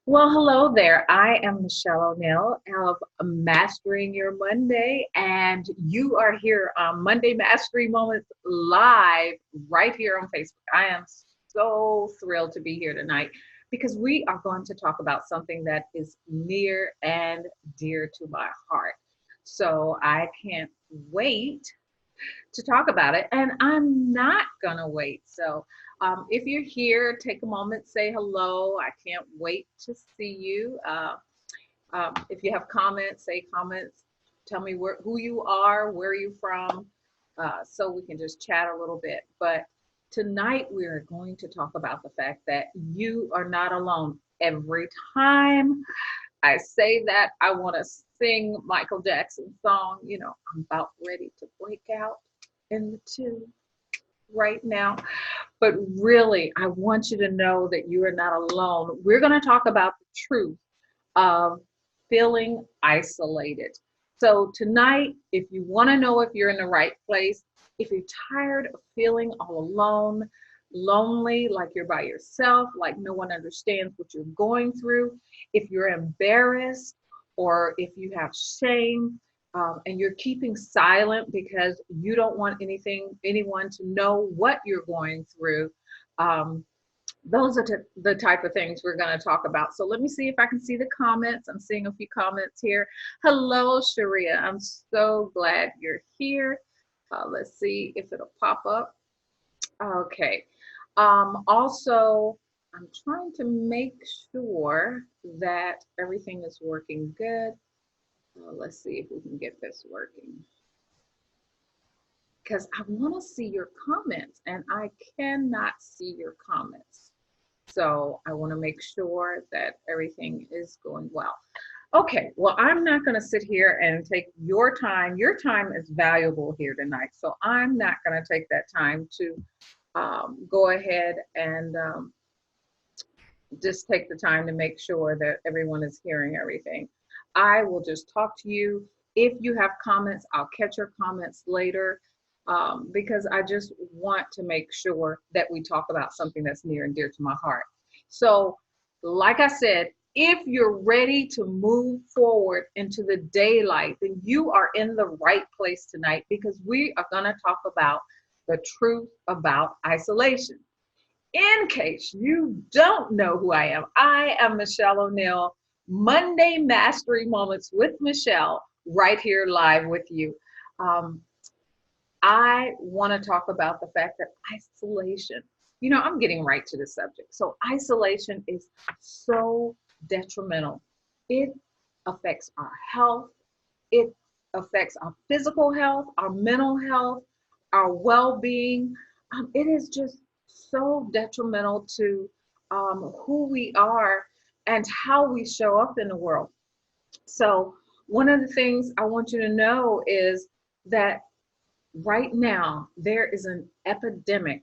Well, hello there. I am Michelle O'Neill of Mastering Your Monday, and you are here on Monday Mastery Moments live right here on Facebook. I am so thrilled to be here tonight because we are going to talk about something that is near and dear to my heart. So I can't wait to talk about it, and I'm not gonna wait. So, if you're here, take a moment, say hello. I can't wait to see you. If you have comments, say comments. Tell me who you are, where you from, so we can just chat a little bit. But tonight we are going to talk about the fact that you are not alone. Every time I say that, I want to sing Michael Jackson's song. I'm about ready to break out in the two right now. But really, I want you to know that you are not alone. We're going to talk about the truth of feeling isolated. So, tonight, if you want to know if you're in the right place, if you're tired of feeling all alone, lonely, like you're by yourself, like no one understands what you're going through, if you're embarrassed or if you have shame, and you're keeping silent because you don't want anyone to know what you're going through, um, those are the type of things we're going to talk about. So let me see if I can see the comments. I'm seeing a few comments here. Hello, Sharia. I'm so glad you're here. Let's see if it'll pop up. Okay. Also, I'm trying to make sure that everything is working good. Let's see if we can get this working because I want to see your comments and I cannot see your comments. So I want to make sure that everything is going well. Okay, well, I'm not going to sit here and take your time. Your time is valuable here tonight. So I'm not going to take that time to go ahead and just take the time to make sure that everyone is hearing everything. I will just talk to you. If you have comments, I'll catch your comments later, because I just want to make sure that we talk about something that's near and dear to my heart. So, like I said, if you're ready to move forward into the daylight, then you are in the right place tonight because we are going to talk about the truth about isolation. In case you don't know who I am Michelle O'Neill, Monday Mastery Moments with Michelle, right here live with you. Um, I want to talk about the fact that isolation, I'm getting right to the subject. So, isolation is so detrimental. It affects our health, it affects our physical health, our mental health, our well being. It is just so detrimental to who we are and how we show up in the world. So, one of the things I want you to know is that right now there is an epidemic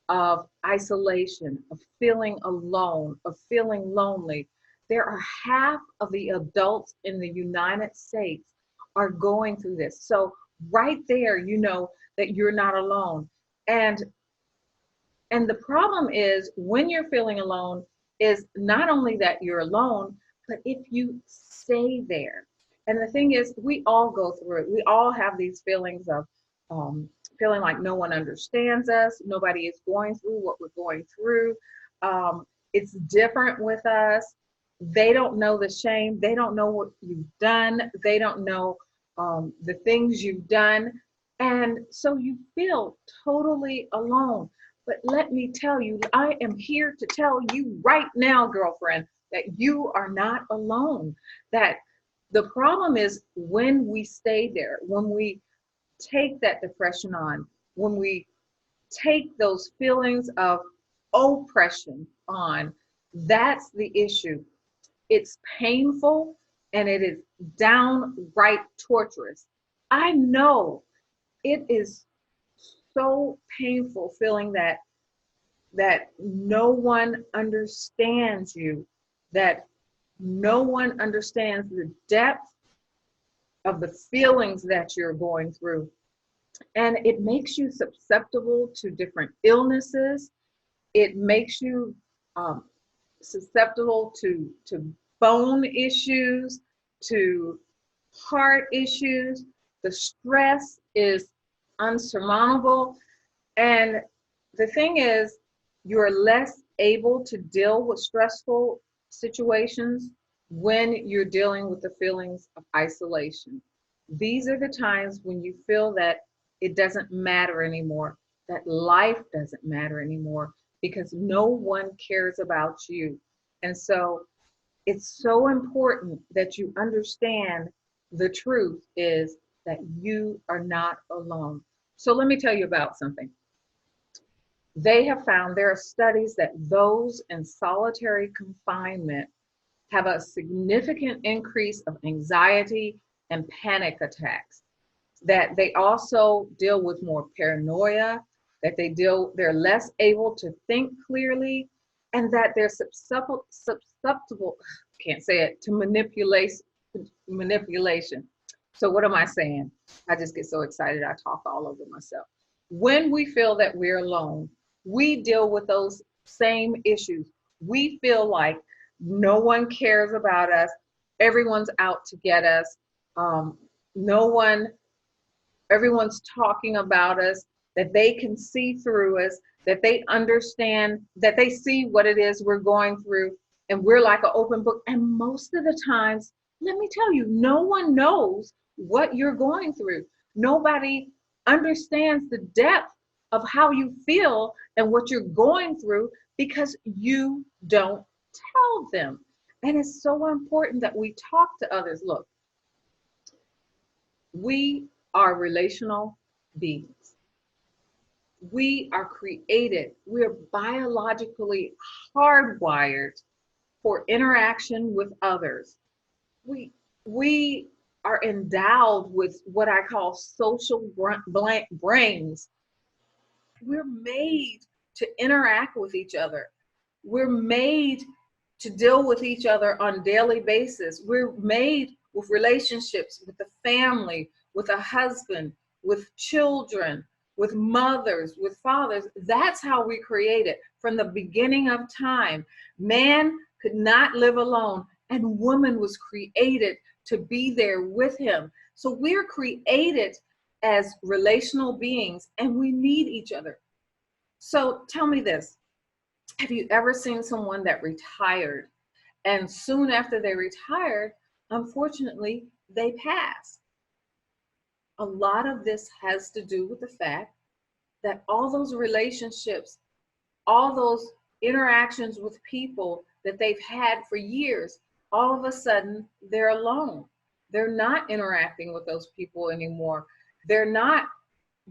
of isolation, of feeling alone, of feeling lonely. There are half of the adults in the United States are going through this. So right there, you know that you're not alone. And and the problem is when you're feeling alone is not only that you're alone, but if you stay there. And the thing is, we all go through it. We all have these feelings of um, feeling like no one understands us, nobody is going through what we're going through. It's different with us. They don't know the shame. They don't know what you've done. They don't know the things you've done. And so you feel totally alone. But let me tell you, I am here to tell you right now, girlfriend, that you are not alone. That the problem is when we stay there, when we take that depression on, when we take those feelings of oppression on, that's the issue. It's painful and it is downright torturous. I know it is so painful feeling that no one understands you, that no one understands the depth of the feelings that you're going through. And it makes you susceptible to different illnesses. It makes you um, susceptible to bone issues, to heart issues. The stress is unsurmountable. And the thing is, you're less able to deal with stressful situations when you're dealing with the feelings of isolation. These are the times when you feel that it doesn't matter anymore, that life doesn't matter anymore because no one cares about you. And so it's so important that you understand the truth is that you are not alone. So let me tell you about something. They have found there are studies that those in solitary confinement have a significant increase of anxiety and panic attacks, that they also deal with more paranoia, that they're less able to think clearly, and that they're susceptible, can't say it, to manipulation. So what am I saying? I just get so excited I talk all over myself. When we feel that we're alone, we deal with those same issues. We feel like no one cares about us, everyone's out to get us, um, no one everyone's talking about us, that they can see through us, that they understand, that they see what it is we're going through, and we're like an open book. And most of the times, let me tell you, no one knows what you're going through. Nobody understands the depth of how you feel and what you're going through because you don't tell them. And it's so important that we talk to others. Look, we are relational beings. We are created, we're biologically hardwired for interaction with others. We, we are endowed with what I call social brains. We're made to interact with each other. We're made to deal with each other on a daily basis. We're made with relationships with the family, with a husband, with children, with mothers, with fathers. That's how we created from the beginning of time. Man could not live alone, and woman was created to be there with him. So we're created as relational beings, and we need each other. So tell me this. Have you ever seen someone that retired and soon after they retired, unfortunately, they passed? A lot of this has to do with the fact that all those relationships, all those interactions with people that they've had for years, all of a sudden they're alone. They're not interacting with those people anymore. They're not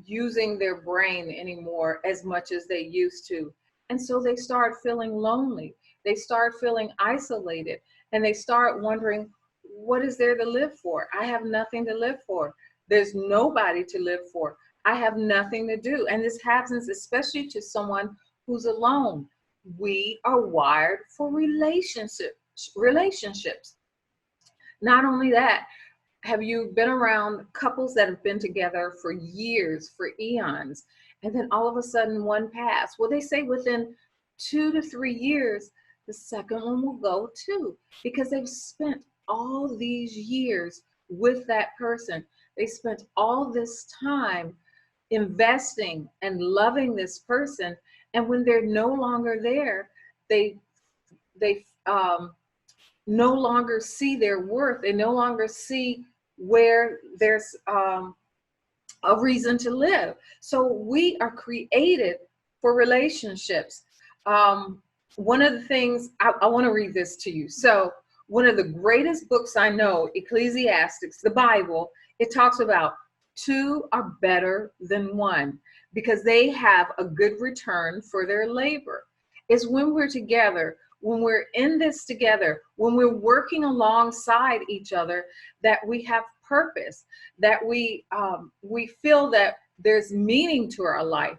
using their brain anymore as much as they used to. And so they start feeling lonely. They start feeling isolated, and they start wondering, what is there to live for? I have nothing to live for. There's nobody to live for. I have nothing to do. And this happens especially to someone who's alone. We are wired for relationships. Not only that, have you been around couples that have been together for years, for eons, and then all of a sudden one passed? Well, they say within 2 to 3 years, the second one will go too, because they've spent all these years with that person. They spent all this time investing and loving this person, and when they're no longer there, they no longer see their worth. They no longer see where there's a reason to live. So we are created for relationships. One of the things, I want to read this to you. So one of the greatest books I know, Ecclesiastes, the Bible, it talks about two are better than one because they have a good return for their labor. It's when we're together, when we're in this together, when we're working alongside each other, that we have purpose, that we feel that there's meaning to our life.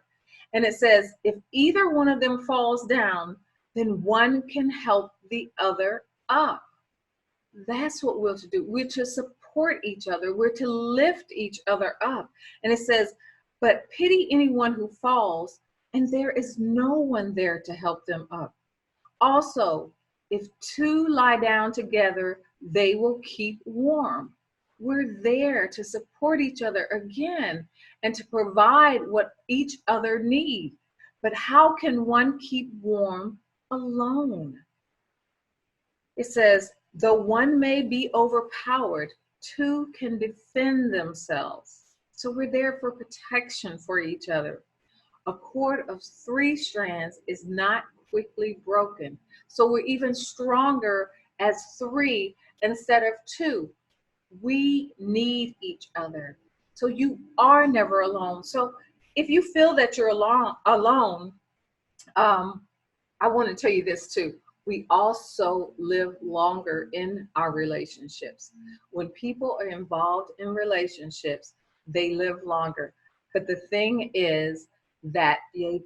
And it says, if either one of them falls down, then one can help the other up. That's what we're to do. We're to support each other. We're to lift each other up. And it says, but pity anyone who falls, and there is no one there to help them up. Also, If two lie down together, they will keep warm. We're there to support each other again and to provide what each other need. But how can one keep warm alone? It says, though one may be overpowered, two can defend themselves. So we're there for protection for each other. A cord of three strands is not quickly broken. So we're even stronger as three instead of two. We need each other. So you are never alone. So if you feel that you're alone, I want to tell you this too. We also live longer in our relationships. When people are involved in relationships, they live longer. But the thing is that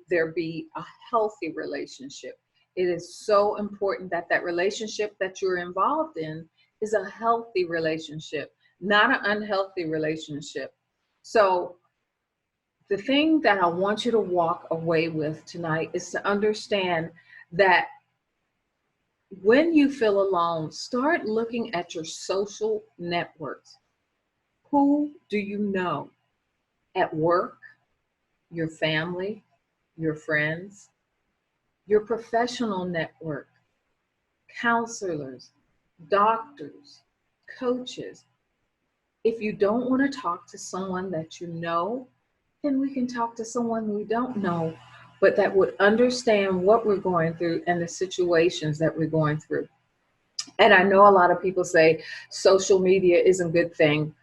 there be a healthy relationship. It is so important that that relationship that you're involved in is a healthy relationship, not an unhealthy relationship. So the thing that I want you to walk away with tonight is to understand that when you feel alone, start looking at your social networks. Who do you know at work, your family, your friends, your professional network, counselors, doctors, coaches? If you don't want to talk to someone that you know, then we can talk to someone we don't know, but that would understand what we're going through and the situations that we're going through. And I know a lot of people say social media isn't a good thing,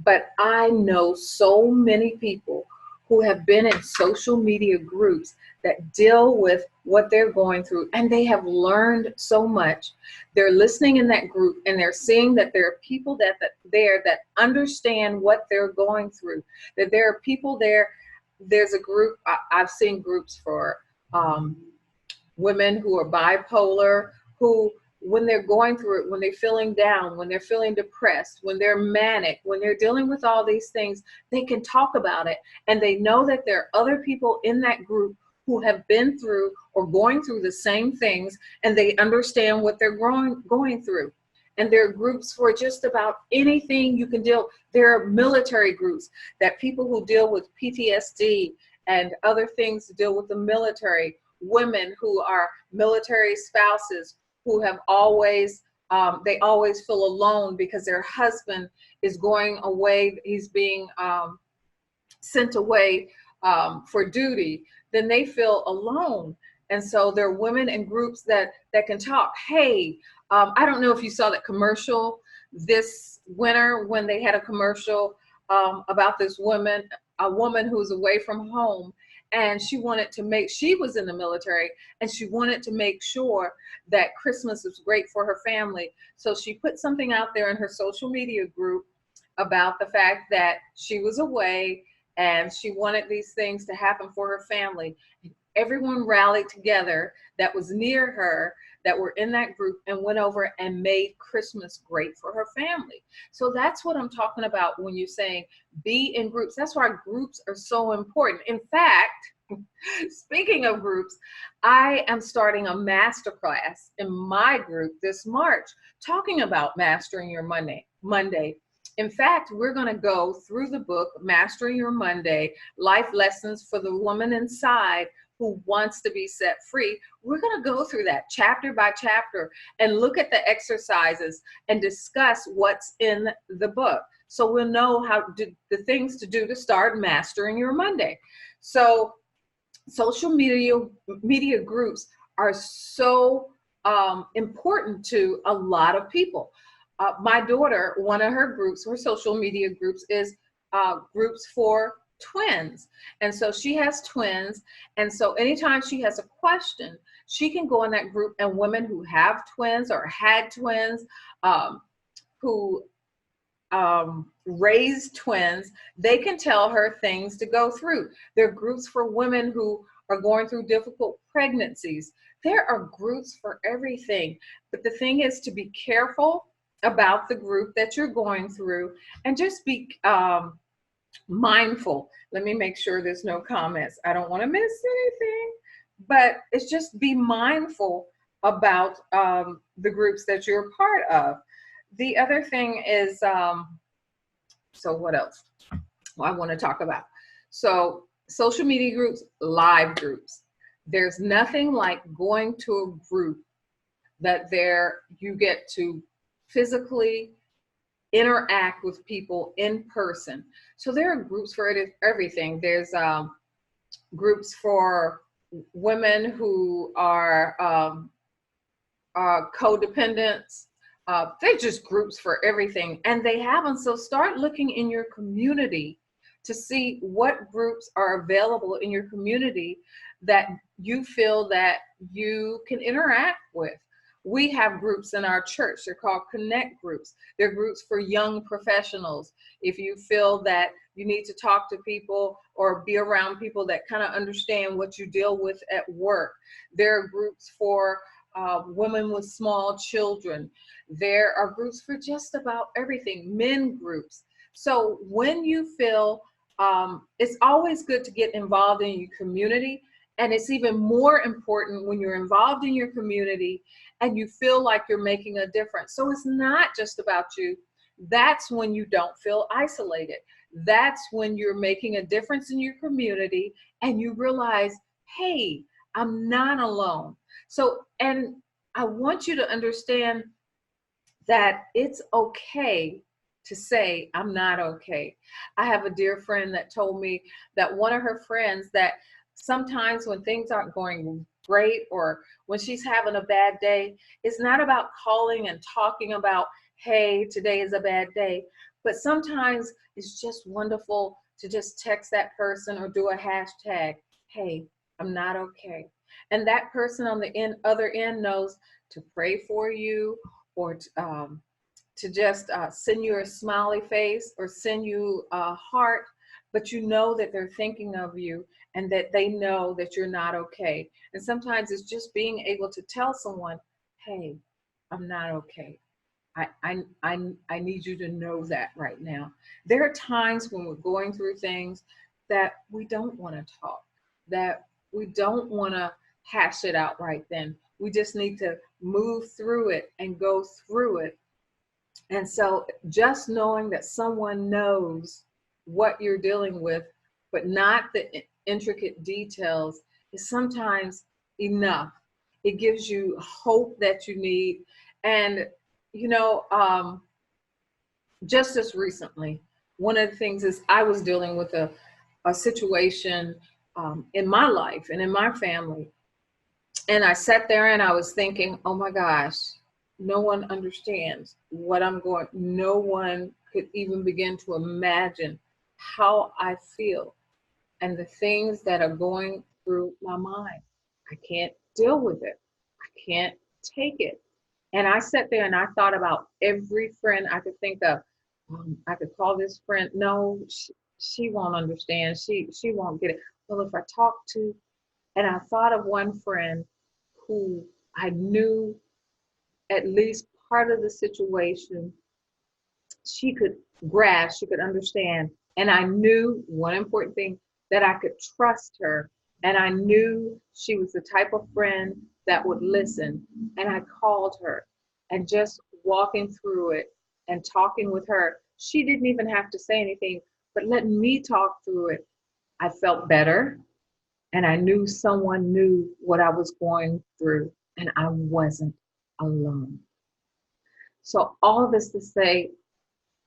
but I know so many people who have been in social media groups that deal with what they're going through, and they have learned so much. They're listening in that group and they're seeing that there are people that understand what they're going through, that there are people there. There's a group, I've seen groups for women who are bipolar, who when they're going through it, when they're feeling down, when they're feeling depressed, when they're manic, when they're dealing with all these things, they can talk about it. And they know that there are other people in that group who have been through or going through the same things, and they understand what they're going through. And there are groups for just about anything you can deal. There are military groups that people who deal with PTSD and other things to deal with the military, women who are military spouses, who have always, they always feel alone because their husband is going away, he's being sent away for duty, then they feel alone. And so there are women in groups that can talk. Hey, I don't know if you saw that commercial this winter when they had a commercial about this woman, a woman who's away from home, and she was in the military, and she wanted to make sure that Christmas was great for her family. So she put something out there in her social media group about the fact that she was away and she wanted these things to happen for her family. Everyone rallied together that was near her, that were in that group, and went over and made Christmas great for her family. So that's what I'm talking about when you're saying be in groups. That's why groups are so important. In fact, speaking of groups, I am starting a masterclass in my group this March talking about mastering your Monday. In fact, we're going to go through the book, Mastering Your Monday, Life Lessons for the Woman Inside Who Wants to Be Set Free. We're going to go through that chapter by chapter and look at the exercises and discuss what's in the book. So we'll know the things to do to start mastering your Monday. So social media groups are so important to a lot of people. My daughter, one of her groups, her social media groups, is groups for twins. And so she has twins. And so anytime she has a question, she can go in that group, and women who have twins or had twins, who raised twins, they can tell her things to go through. There are groups for women who are going through difficult pregnancies. There are groups for everything. But the thing is to be careful about the group that you're going through, and just be mindful. Let me make sure there's no comments. I don't want to miss anything, but it's just be mindful about the groups that you're a part of. The other thing is, so what else? Well, I want to talk about. So, social media groups, live groups. There's nothing like going to a group that there you get to physically interact with people in person. So there are groups for everything. There's groups for women who are codependents. They're just groups for everything, and they have them. So start looking in your community to see what groups are available in your community that you feel that you can interact with. We have groups in our church. They're called connect groups. They're groups for young professionals. If you feel that you need to talk to people or be around people that kind of understand what you deal with at work. There are groups for women with small children. There are groups for just about everything, men groups. So when you feel, it's always good to get involved in your community. And it's even more important when you're involved in your community and you feel like you're making a difference. So it's not just about you. That's when you don't feel isolated. That's when you're making a difference in your community and you realize, hey, I'm not alone. So, and I want you to understand that it's okay to say, I'm not okay. I have a dear friend that told me that one of her friends, that sometimes when things aren't going great or when she's having a bad day, it's not about calling and talking about, hey, today is a bad day. But sometimes it's just wonderful to just text that person or do a hashtag, hey, I'm not okay. And that person on the other end knows to pray for you or to just send you a smiley face or send you a heart, but you know that they're thinking of you and that they know that you're not okay. And sometimes it's just being able to tell someone, hey, I'm not okay. I need you to know that right now. There are times when we're going through things that we don't want to talk, that we don't want to hash it out right then. We just need to move through it and go through it. And so just knowing that someone knows what you're dealing with, but not the intricate details, is sometimes enough. It gives you hope that you need. And, you know, just as recently, one of the things is I was dealing with a situation in my life and in my family. And I sat there and I was thinking, oh my gosh, no one understands what I'm going, no one could even begin to imagine how I feel and the things that are going through my mind. I can't deal with it. I can't take it. And I sat there and I thought about every friend I could think of. I could call this friend. No, she won't understand. She won't get it. Well, if I talk to, and I thought of one friend who I knew at least part of the situation she could grasp, she could understand. And I knew one important thing, that I could trust her. And I knew she was the type of friend that would listen. And I called her and just walking through it and talking with her. She didn't even have to say anything, but letting me talk through it. I felt better. And I knew someone knew what I was going through, and I wasn't alone. So, all this to say,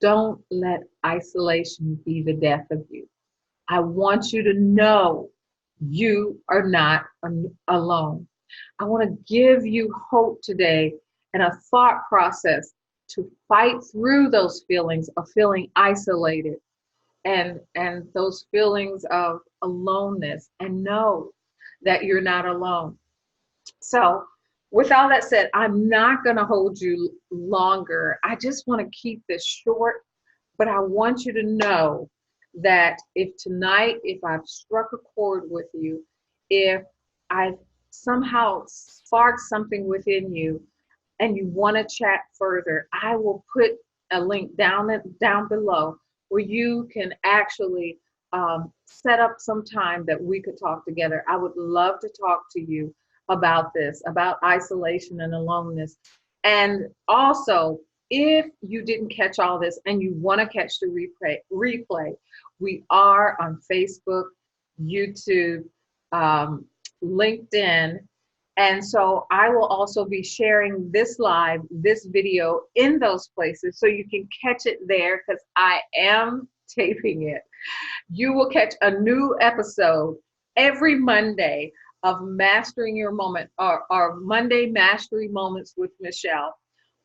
don't let isolation be the death of you. I want you to know you are not alone. I want to give you hope today and a thought process to fight through those feelings of feeling isolated and those feelings of aloneness, and know that you're not alone. So with all that said, I'm not going to hold you longer. I just want to keep this short, but I want you to know that if tonight, if I've struck a chord with you, if I've somehow sparked something within you and you want to chat further, I will put a link down below where you can actually set up some time that we could talk together. I would love to talk to you. about this, about isolation and aloneness. And also, if you didn't catch all this and you want to catch the replay, we are on Facebook, YouTube, um, LinkedIn. And so I will also be sharing this live, this video in those places so you can catch it there because I am taping it. You will catch a new episode every Monday of Mastering Your Moment or Monday Mastery Moments with Michelle.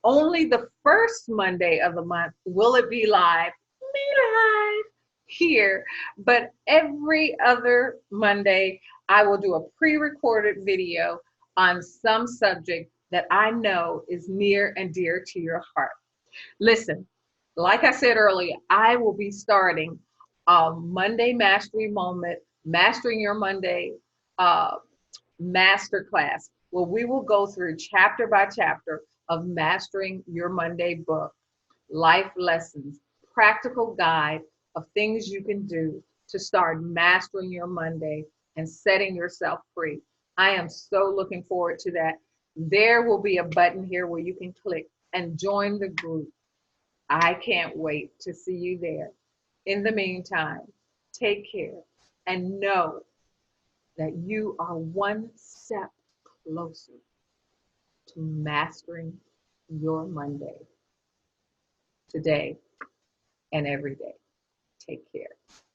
Only the first Monday of the month will it be live, here, but every other Monday I will do a pre-recorded video on some subject that I know is near and dear to your heart. Listen, like I said earlier, I will be starting a Monday Mastery Moment, Mastering Your Monday uh, Masterclass, where we will go through chapter by chapter of Mastering Your Monday book, life lessons, practical guide of things you can do to start mastering your Monday and setting yourself free. I am so looking forward to that. There will be a button here where you can click and join the group. I can't wait to see you there. In the meantime, take care and know that you are one step closer to mastering your Monday today and every day. Take care.